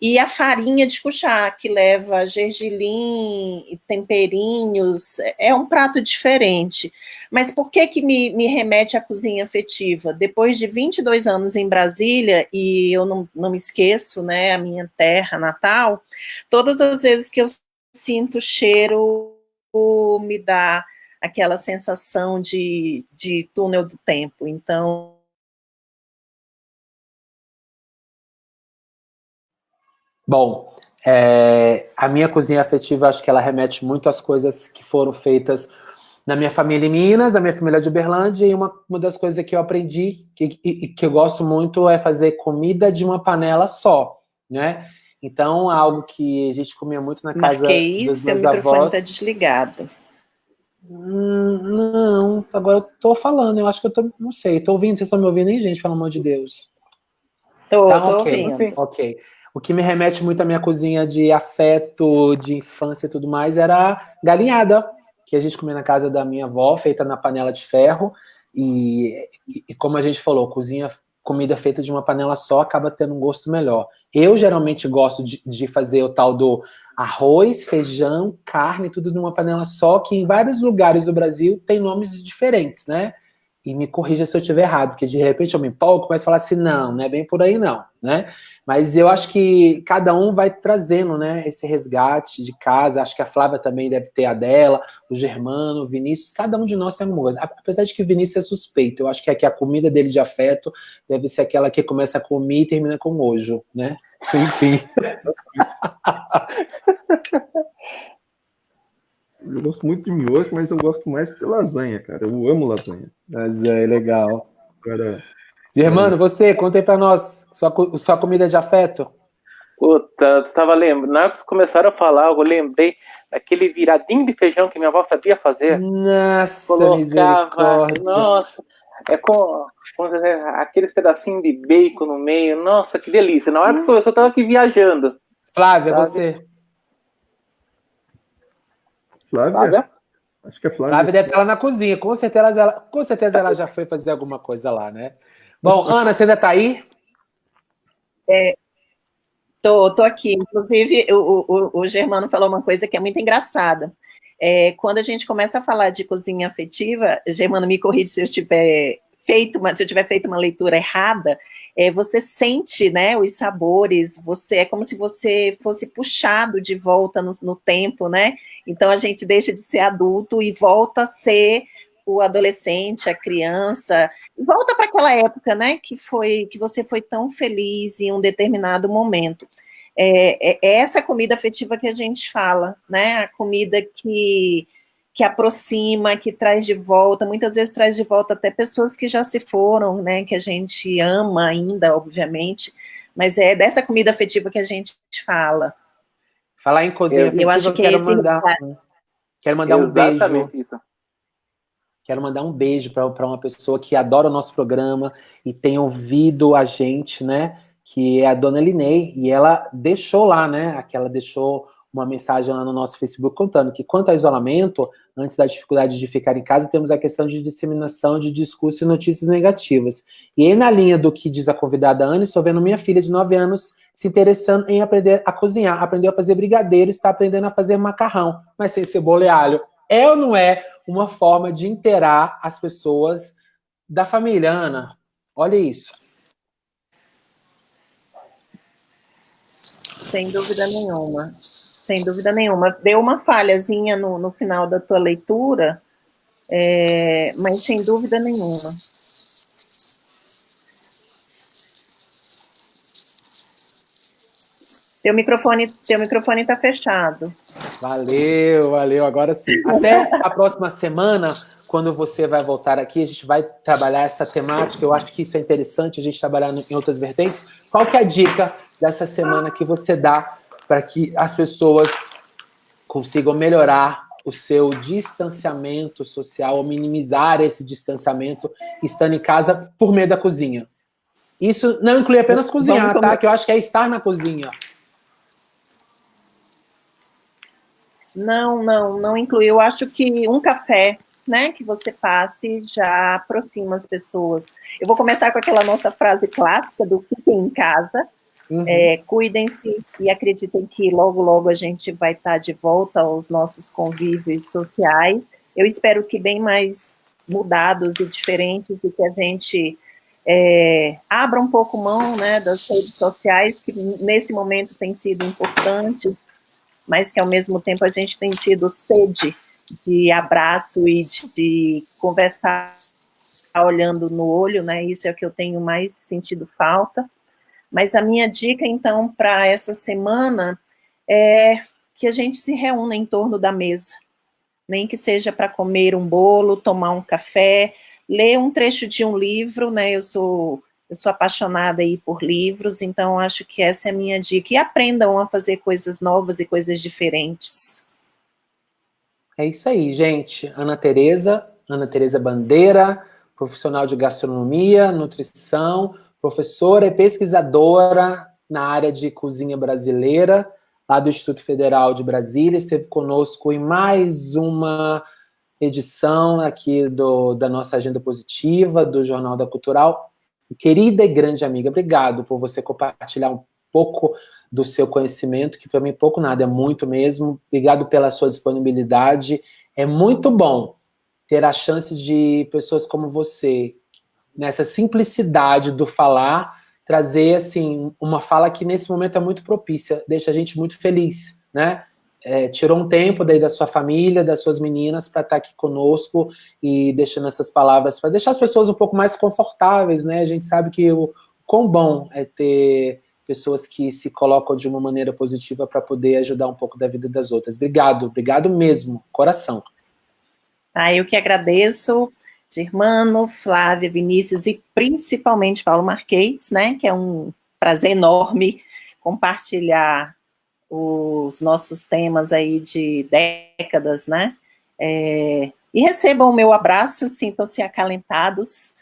e a farinha de cuchá, que leva gergelim, temperinhos, é um prato diferente. Mas por que me remete à cozinha afetiva? Depois de 22 anos em Brasília, e eu não me esqueço, né, a minha terra natal, todas as vezes que eu sinto o cheiro, me dá aquela sensação de túnel do tempo. Então, bom, a minha cozinha afetiva, acho que ela remete muito às coisas que foram feitas na minha família em Minas, na minha família de Uberlândia, e uma das coisas que eu aprendi, que eu gosto muito, é fazer comida de uma panela só, né? Então, algo que a gente comia muito na casa dos meus avós. Teu microfone está desligado. Não, agora eu tô falando, eu acho que não sei, tô ouvindo, vocês estão me ouvindo, hein, gente, pelo amor de Deus? Tô okay, ouvindo. Ok. O que me remete muito à minha cozinha de afeto, de infância e tudo mais, era a galinhada, que a gente comia na casa da minha avó, feita na panela de ferro, e como a gente falou, comida feita de uma panela só acaba tendo um gosto melhor. Eu geralmente gosto de fazer o tal do arroz, feijão, carne, tudo numa panela só, que em vários lugares do Brasil tem nomes diferentes, né? E me corrija se eu estiver errado, porque de repente eu me empolgo e começo a falar assim, não é bem por aí não, né? Mas eu acho que cada um vai trazendo, né, esse resgate de casa. Acho que a Flávia também deve ter a dela, o Germano, o Vinícius, cada um de nós tem alguma coisa. Apesar de que o Vinícius é suspeito, eu acho que aqui a comida dele de afeto deve ser aquela que começa a comer e termina com nojo, né? Enfim. Eu gosto muito de miojo, mas eu gosto mais de lasanha, cara. Eu amo lasanha. Lasanha, legal. Germano, você, conta aí pra nós, sua comida de afeto. Puta, tava lembrando, na hora que vocês começaram a falar, eu lembrei daquele viradinho de feijão que minha avó sabia fazer. Nossa, colocava, nossa, com aqueles pedacinhos de bacon no meio, nossa, que delícia. Na hora que eu tava aqui viajando. Flávia, sabe? você. Flávia? Acho que é Flávia. Flávia deve estar lá na cozinha, com certeza ela já foi fazer alguma coisa lá, né? Bom, Ana, você ainda tá aí? Tô aqui. Inclusive, o Germano falou uma coisa que é muito engraçada. Quando a gente começa a falar de cozinha afetiva, Germano, me corrige se eu tiver feito uma leitura errada, você sente, né, os sabores, é como se você fosse puxado de volta no tempo, né? Então a gente deixa de ser adulto e volta a ser o adolescente, a criança, volta para aquela época, né, que você foi tão feliz em um determinado momento. É essa comida afetiva que a gente fala, né, a comida que aproxima, que traz de volta, muitas vezes traz de volta até pessoas que já se foram, né, que a gente ama ainda, obviamente, mas é dessa comida afetiva que a gente fala. Falar em cozinha afetiva, eu acho que quero mandar um beijo. Exatamente isso. Quero mandar um beijo para uma pessoa que adora o nosso programa e tem ouvido a gente, né? Que é a dona Linei, e ela deixou lá, né? Ela deixou uma mensagem lá no nosso Facebook contando que, quanto ao isolamento, antes da dificuldade de ficar em casa, temos a questão de disseminação de discurso e notícias negativas. E aí, na linha do que diz a convidada Ana, estou vendo minha filha de 9 anos se interessando em aprender a cozinhar, aprendeu a fazer brigadeiro, está aprendendo a fazer macarrão, mas sem cebola e alho. É ou não é uma forma de interar as pessoas da família, Ana? Olha isso. Sem dúvida nenhuma. Sem dúvida nenhuma. Deu uma falhazinha no final da tua leitura, mas sem dúvida nenhuma. Teu microfone está fechado. Valeu. Agora sim. Até a próxima semana, quando você vai voltar aqui, a gente vai trabalhar essa temática. Eu acho que isso é interessante, a gente trabalhar em outras vertentes. Qual que é a dica dessa semana que você dá para que as pessoas consigam melhorar o seu distanciamento social ou minimizar esse distanciamento estando em casa por meio da cozinha? Isso não inclui apenas cozinhar, tá? Que eu acho que é estar na cozinha. Não inclui. Eu acho que um café, né, que você passe já aproxima as pessoas. Eu vou começar com aquela nossa frase clássica do fiquem em casa, cuidem-se e acreditem que logo, logo a gente vai estar de volta aos nossos convívios sociais. Eu espero que bem mais mudados e diferentes e que a gente abra um pouco mão, né, das redes sociais, que nesse momento tem sido importante, mas que ao mesmo tempo a gente tem tido sede de abraço e de conversar olhando no olho, né? Isso é o que eu tenho mais sentido falta. Mas a minha dica, então, para essa semana é que a gente se reúna em torno da mesa, nem que seja para comer um bolo, tomar um café, ler um trecho de um livro, né? Eu sou apaixonada aí por livros, então acho que essa é a minha dica. E aprendam a fazer coisas novas e coisas diferentes. É isso aí, gente. Ana Tereza Bandeira, profissional de gastronomia, nutrição, professora e pesquisadora na área de cozinha brasileira, lá do Instituto Federal de Brasília, esteve conosco em mais uma edição aqui da nossa Agenda Positiva, do Jornal da Cultural. Querida e grande amiga, obrigado por você compartilhar um pouco do seu conhecimento, que para mim pouco nada, é muito mesmo. Obrigado pela sua disponibilidade. É muito bom ter a chance de pessoas como você, nessa simplicidade do falar, trazer assim uma fala que nesse momento é muito propícia, deixa a gente muito feliz, né? Tirou um tempo daí da sua família, das suas meninas, para estar aqui conosco e deixando essas palavras para deixar as pessoas um pouco mais confortáveis, né? A gente sabe que o quão bom é ter pessoas que se colocam de uma maneira positiva para poder ajudar um pouco da vida das outras. Obrigado mesmo, coração. Eu que agradeço, Germano, Flávia, Vinícius e principalmente Paulo Marques, né? Que é um prazer enorme compartilhar os nossos temas aí de décadas, né? E recebam o meu abraço, sintam-se acalentados,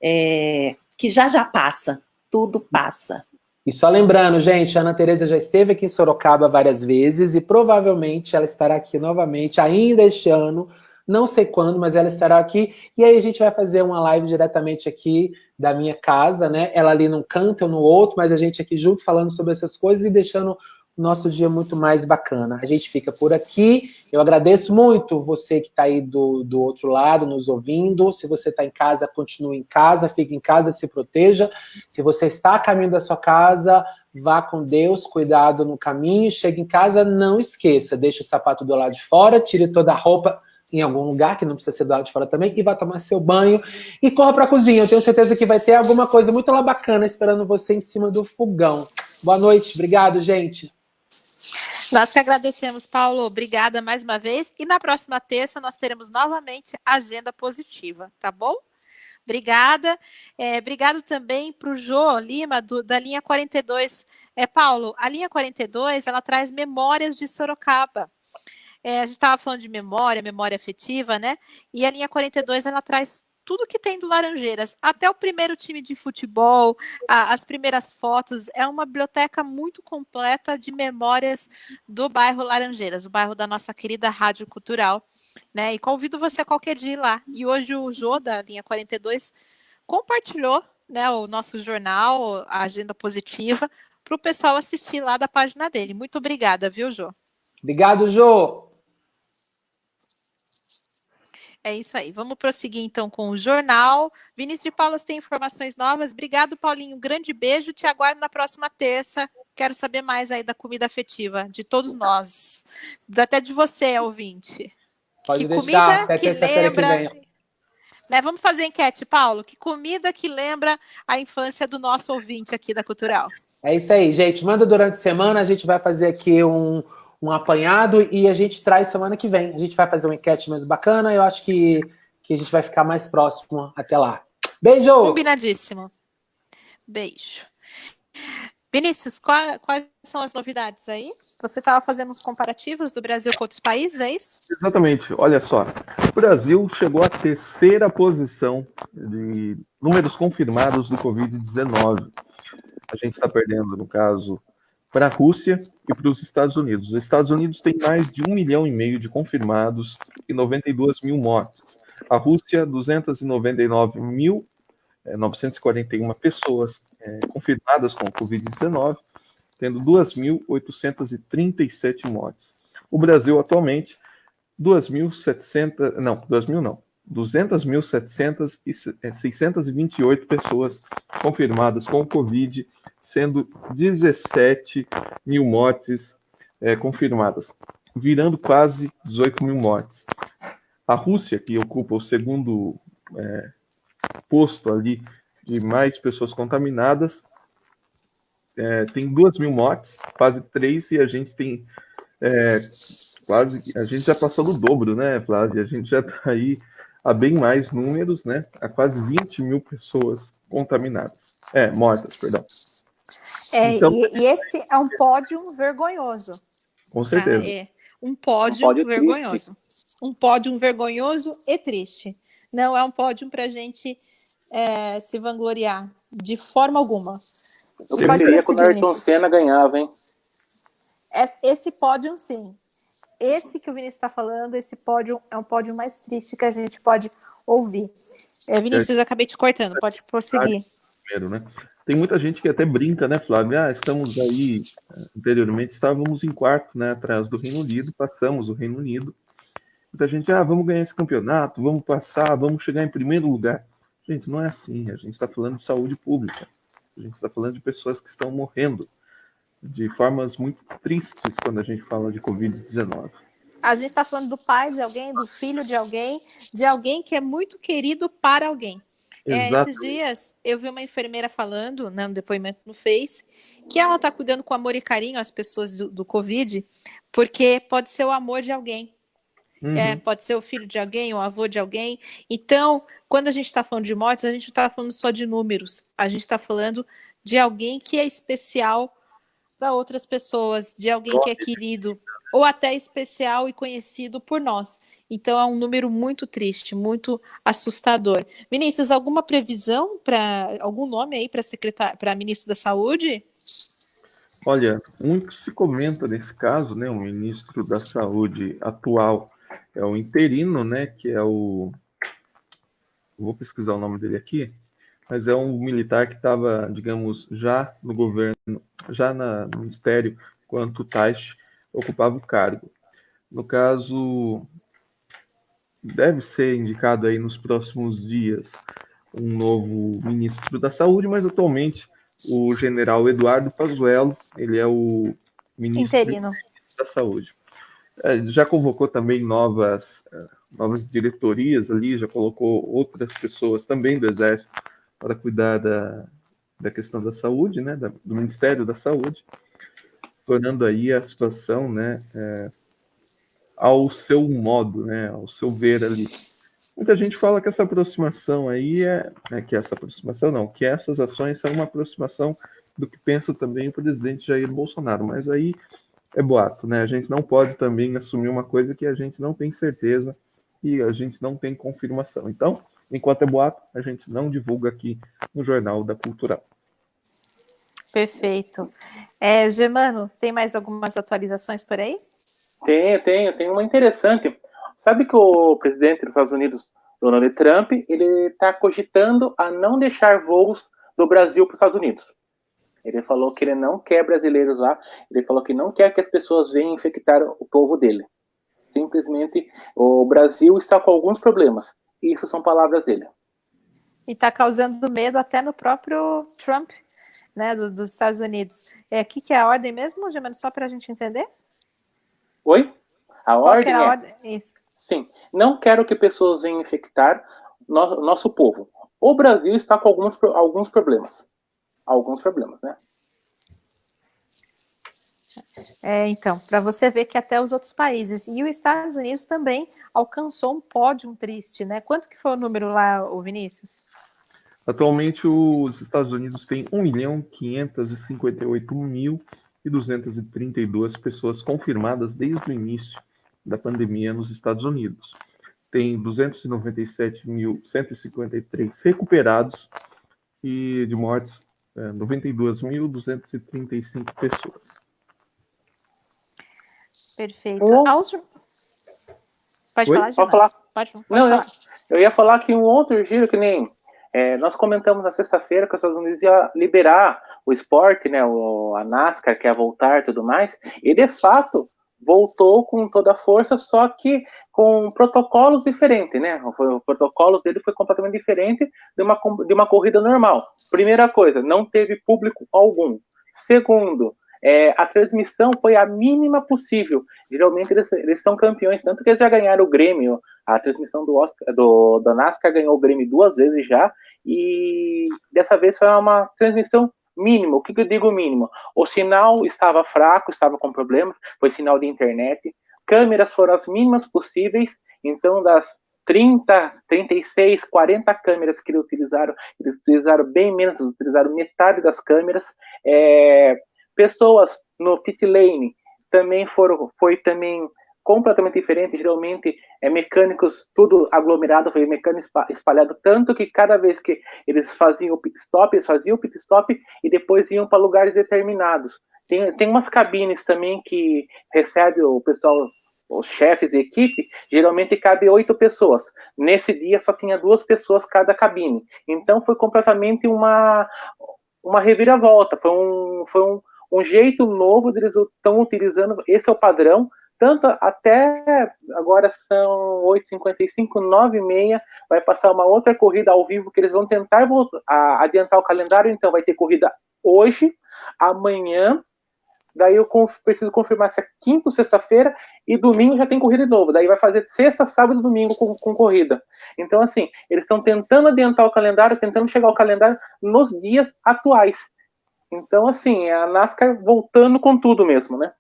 que já passa, tudo passa. E só lembrando, gente, a Ana Tereza já esteve aqui em Sorocaba várias vezes e provavelmente ela estará aqui novamente ainda este ano, não sei quando, mas ela estará aqui, e aí a gente vai fazer uma live diretamente aqui da minha casa, né? Ela ali num canto, eu no outro, mas a gente aqui junto falando sobre essas coisas e deixando o nosso dia muito mais bacana. A gente fica por aqui. Eu agradeço muito você que está aí do outro lado, nos ouvindo. Se você está em casa, continue em casa, fique em casa, se proteja. Se você está a caminho da sua casa, vá com Deus, cuidado no caminho. Chega em casa, não esqueça, deixe o sapato do lado de fora, tire toda a roupa em algum lugar, que não precisa ser do lado de fora também, e vá tomar seu banho e corra para a cozinha. Eu tenho certeza que vai ter alguma coisa muito lá bacana esperando você em cima do fogão. Boa noite, obrigado, gente. Nós que agradecemos, Paulo. Obrigada mais uma vez. E na próxima terça nós teremos novamente Agenda Positiva, tá bom? Obrigada. Obrigado também para o Jô Lima, da linha 42. Paulo, a linha 42, ela traz memórias de Sorocaba. a gente estava falando de memória afetiva, né? E a linha 42, ela traz tudo que tem do Laranjeiras, até o primeiro time de futebol, as primeiras fotos, é uma biblioteca muito completa de memórias do bairro Laranjeiras, o bairro da nossa querida Rádio Cultural, né? E convido você qualquer dia ir lá. E hoje o Jô, da linha 42, compartilhou, né, o nosso jornal, a Agenda Positiva, para o pessoal assistir lá da página dele. Muito obrigada, viu, Jô? Obrigado, Jô. É isso aí. Vamos prosseguir, então, com o jornal. Vinícius de Paulas tem informações novas. Obrigado, Paulinho. Um grande beijo. Te aguardo na próxima terça. Quero saber mais aí da comida afetiva, de todos nós. Até de você, ouvinte. Pode que deixar, comida até que terça-feira que lembra... vem. Né, vamos fazer enquete, Paulo. Que comida que lembra a infância do nosso ouvinte aqui da Cultural? É isso aí, gente. Manda durante a semana, a gente vai fazer aqui um apanhado e a gente traz semana que vem. A gente vai fazer uma enquete mais bacana e eu acho que a gente vai ficar mais próximo até lá. Beijo! Combinadíssimo. Beijo. Vinícius, quais são as novidades aí? Você estava fazendo uns comparativos do Brasil com outros países, é isso? Exatamente. Olha só, o Brasil chegou à terceira posição de números confirmados do Covid-19. A gente está perdendo, no caso, para a Rússia e para os Estados Unidos. Os Estados Unidos têm mais de 1,5 milhão de confirmados e 92 mil mortes. A Rússia, 299.941 pessoas confirmadas com confirmadas, tendo 2.837 mortes. O Brasil, atualmente, 200.628 pessoas confirmadas com o Covid, sendo 17 mil mortes confirmadas, virando quase 18 mil mortes. A Rússia, que ocupa o segundo posto ali de mais pessoas contaminadas, tem 2 mil mortes, quase 3, e a gente tem quase, a gente já passou do dobro, né, Flávia? A gente já está aí a bem mais números, né? A quase 20 mil pessoas contaminadas. Mortas, perdão. Então, e esse é um pódio vergonhoso. Com certeza. Um pódio vergonhoso. Triste. Um pódio vergonhoso e triste. Não é um pódio para a gente se vangloriar de forma alguma. Eu preferia quando o Ayrton Senna ganhava, hein? Esse pódio, sim. Esse que o Vinícius está falando, esse pódio é um pódio mais triste que a gente pode ouvir. Vinícius, eu acabei te cortando, pode prosseguir. Primeiro, né? Tem muita gente que até brinca, né, Flávio? Estamos aí, anteriormente estávamos em quarto, né, atrás do Reino Unido, passamos o Reino Unido. Muita gente, vamos ganhar esse campeonato, vamos passar, vamos chegar em primeiro lugar. Gente, não é assim, a gente está falando de saúde pública. A gente está falando de pessoas que estão morrendo de formas muito tristes quando a gente fala de Covid-19. A gente está falando do pai de alguém, do filho de alguém que é muito querido para alguém. Esses dias eu vi uma enfermeira falando, né, no depoimento no Face, que ela está cuidando com amor e carinho as pessoas do Covid, porque pode ser o amor de alguém. Pode ser o filho de alguém, o avô de alguém. Então, quando a gente está falando de mortes, a gente não está falando só de números. A gente está falando de alguém que é especial para outras pessoas, de alguém que é querido, ou até especial e conhecido por nós. Então, é um número muito triste, muito assustador. Vinícius, alguma previsão para algum nome aí para ministro da Saúde? Olha, um que se comenta nesse caso, né, o ministro da Saúde atual é o interino, né, que é o... Vou pesquisar o nome dele aqui, mas é um militar que estava, digamos, já no governo, já no ministério, enquanto o Taish ocupava o cargo. No caso, deve ser indicado aí nos próximos dias um novo ministro da Saúde, mas atualmente o general Eduardo Pazuello, ele é o ministro interino da Saúde. Já convocou também novas diretorias ali, já colocou outras pessoas também do Exército para cuidar da questão da saúde, né, do Ministério da Saúde, tornando aí a situação, né, ao seu modo, né, ao seu ver ali. Muita gente fala que essa aproximação aí que essas ações são uma aproximação do que pensa também o presidente Jair Bolsonaro, mas aí é boato, né? A gente não pode também assumir uma coisa que a gente não tem certeza e a gente não tem confirmação. Então, enquanto é boato, a gente não divulga aqui no Jornal da Cultural. Perfeito. Germano, tem mais algumas atualizações por aí? Tenho uma interessante. Sabe que o presidente dos Estados Unidos, Donald Trump, ele está cogitando a não deixar voos do Brasil para os Estados Unidos. Ele falou que ele não quer brasileiros lá, ele falou que não quer que as pessoas venham infectar o povo dele. Simplesmente, o Brasil está com alguns problemas. Isso são palavras dele. E está causando medo até no próprio Trump, né, dos Estados Unidos. O que é a ordem mesmo, Germano? Só para a gente entender? Oi? A Qual ordem que era a ordem? Isso. Sim, não quero que pessoas venham infectar nosso povo. O Brasil está com alguns problemas. Alguns problemas, né? Então, para você ver que até os outros países, e os Estados Unidos também alcançou um pódio triste, né? Quanto que foi o número lá, o Vinícius? Atualmente, os Estados Unidos têm 1.558.232 pessoas confirmadas desde o início da pandemia nos Estados Unidos. Tem 297.153 recuperados e de mortes, 92.235 pessoas. Perfeito. Pode Oi? falar, Pode falar. Pode Não, falar. eu ia falar que um outro giro que nem nós comentamos na sexta-feira que os Estados Unidos ia liberar o esporte, né, a NASCAR, que ia voltar e tudo mais, e de fato voltou com toda a força, só que com protocolos diferentes, né? O protocolo dele foi completamente diferente de uma corrida normal. Primeira coisa, não teve público algum. Segundo, a transmissão foi a mínima possível. Geralmente eles são campeões, tanto que eles já ganharam o Grêmio. A transmissão da NASCAR ganhou o Grêmio 2 vezes já, e dessa vez foi uma transmissão mínima. O que eu digo mínimo? O sinal estava fraco, estava com problemas, foi sinal de internet. Câmeras foram as mínimas possíveis, então das 30, 36, 40 câmeras que eles utilizaram bem menos, utilizaram metade das câmeras. Pessoas no pit lane também foi também completamente diferente. Geralmente mecânicos tudo aglomerado, foi mecânico espalhado, tanto que cada vez que eles faziam o pit stop e depois iam para lugares determinados. Tem umas cabines também que recebe o pessoal, os chefes de equipe, geralmente cabe 8 pessoas. Nesse dia só tinha 2 pessoas cada cabine. Então foi completamente uma reviravolta, foi um jeito novo de eles estão utilizando, esse é o padrão, tanto até agora são 8h55, 9h30, vai passar uma outra corrida ao vivo que eles vão tentar adiantar o calendário, então vai ter corrida hoje, amanhã, daí eu preciso confirmar se é quinta ou sexta-feira, e domingo já tem corrida de novo, daí vai fazer sexta, sábado e domingo com corrida. Então, assim, eles estão tentando adiantar o calendário, tentando chegar ao calendário nos dias atuais. Então, assim, a NASCAR voltando com tudo mesmo, né?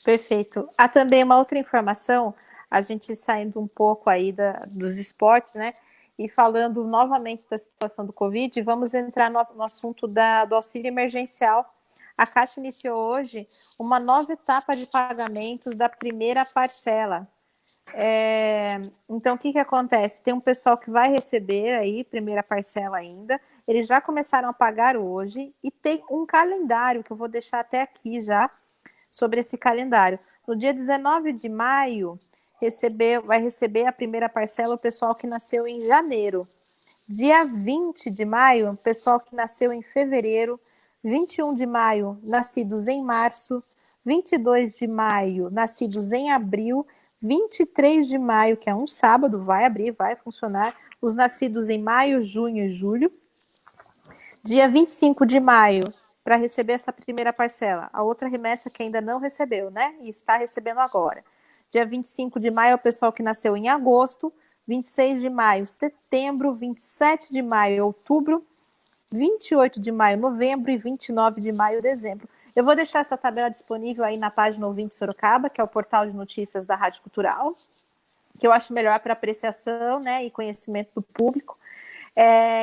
Perfeito. Há também uma outra informação, a gente saindo um pouco aí dos esportes, né? E falando novamente da situação do Covid, vamos entrar no assunto do auxílio emergencial. A Caixa iniciou hoje uma nova etapa de pagamentos da primeira parcela. Então, o que acontece? Tem um pessoal que vai receber aí, primeira parcela ainda, eles já começaram a pagar hoje, e tem um calendário, que eu vou deixar até aqui já, sobre esse calendário. No dia 19 de maio, vai receber a primeira parcela o pessoal que nasceu em janeiro. Dia 20 de maio, o pessoal que nasceu em fevereiro. 21 de maio, nascidos em março. 22 de maio, nascidos em abril. 23 de maio, que é um sábado, vai funcionar, os nascidos em maio, junho e julho. Dia 25 de maio, para receber essa primeira parcela. A outra remessa que ainda não recebeu, né? E está recebendo agora. Dia 25 de maio é o pessoal que nasceu em agosto. 26 de maio, setembro. 27 de maio, outubro. 28 de maio, novembro. E 29 de maio, dezembro. Eu vou deixar essa tabela disponível aí na página Ouvinte Sorocaba, que é o portal de notícias da Rádio Cultural, que eu acho melhor para apreciação, né, e conhecimento do público.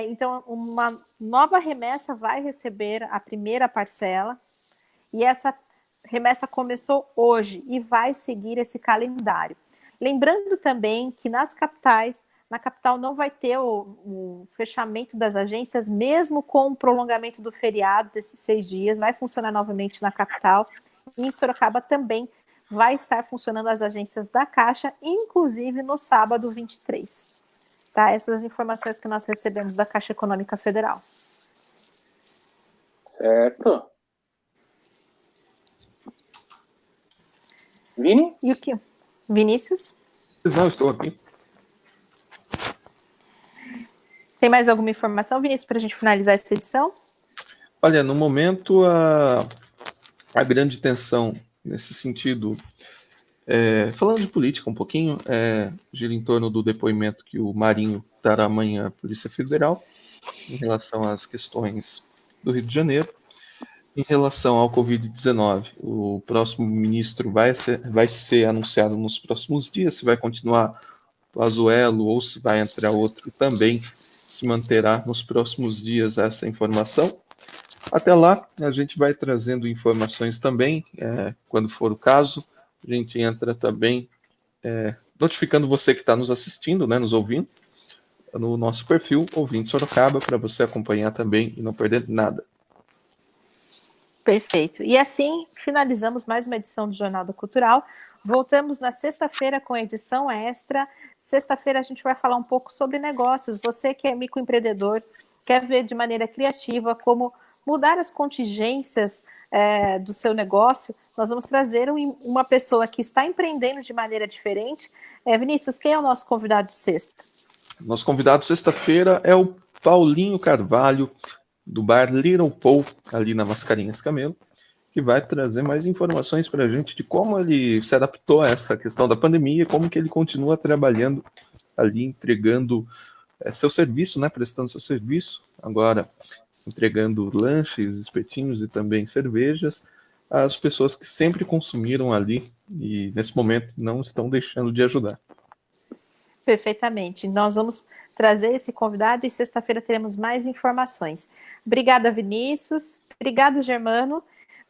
Então, uma nova remessa vai receber a primeira parcela, e essa remessa começou hoje e vai seguir esse calendário. Lembrando também que na capital não vai ter o fechamento das agências, mesmo com o prolongamento do feriado desses 6 dias, vai funcionar novamente na capital. E em Sorocaba também vai estar funcionando as agências da Caixa, inclusive no sábado 23. Tá? Essas informações que nós recebemos da Caixa Econômica Federal. Certo. Vini? E o que? Vinícius? Não, estou aqui. Tem mais alguma informação, Vinícius, para a gente finalizar essa edição? Olha, no momento, a grande tensão nesse sentido, falando de política um pouquinho, gira em torno do depoimento que o Marinho dará amanhã à Polícia Federal, em relação às questões do Rio de Janeiro. Em relação ao Covid-19, o próximo ministro vai ser anunciado nos próximos dias, se vai continuar o Pazuello ou se vai entrar outro também, se manterá nos próximos dias essa informação. Até lá, a gente vai trazendo informações também, quando for o caso. A gente entra também notificando você que está nos assistindo, né, nos ouvindo, no nosso perfil Ouvinte Sorocaba, para você acompanhar também e não perder nada. Perfeito. E assim finalizamos mais uma edição do Jornal da Cultural. Voltamos na sexta-feira com a edição extra. Sexta-feira a gente vai falar um pouco sobre negócios. Você que é microempreendedor, quer ver de maneira criativa como mudar as contingências do seu negócio, nós vamos trazer uma pessoa que está empreendendo de maneira diferente. Vinícius, quem é o nosso convidado de sexta? Nosso convidado sexta-feira é o Paulinho Carvalho, do bar Little Paul, ali na Mascarenhas Camelo, que vai trazer mais informações para a gente de como ele se adaptou a essa questão da pandemia, como que ele continua trabalhando ali, entregando seu serviço, né, prestando seu serviço, agora entregando lanches, espetinhos e também cervejas às pessoas que sempre consumiram ali e nesse momento não estão deixando de ajudar. Perfeitamente. Nós vamos trazer esse convidado e sexta-feira teremos mais informações. Obrigada, Vinícius. Obrigado, Germano.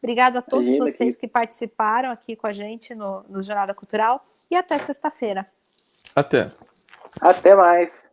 Obrigado a todos vocês que participaram aqui com a gente no Jornada Cultural. E até sexta-feira. Até. Até mais.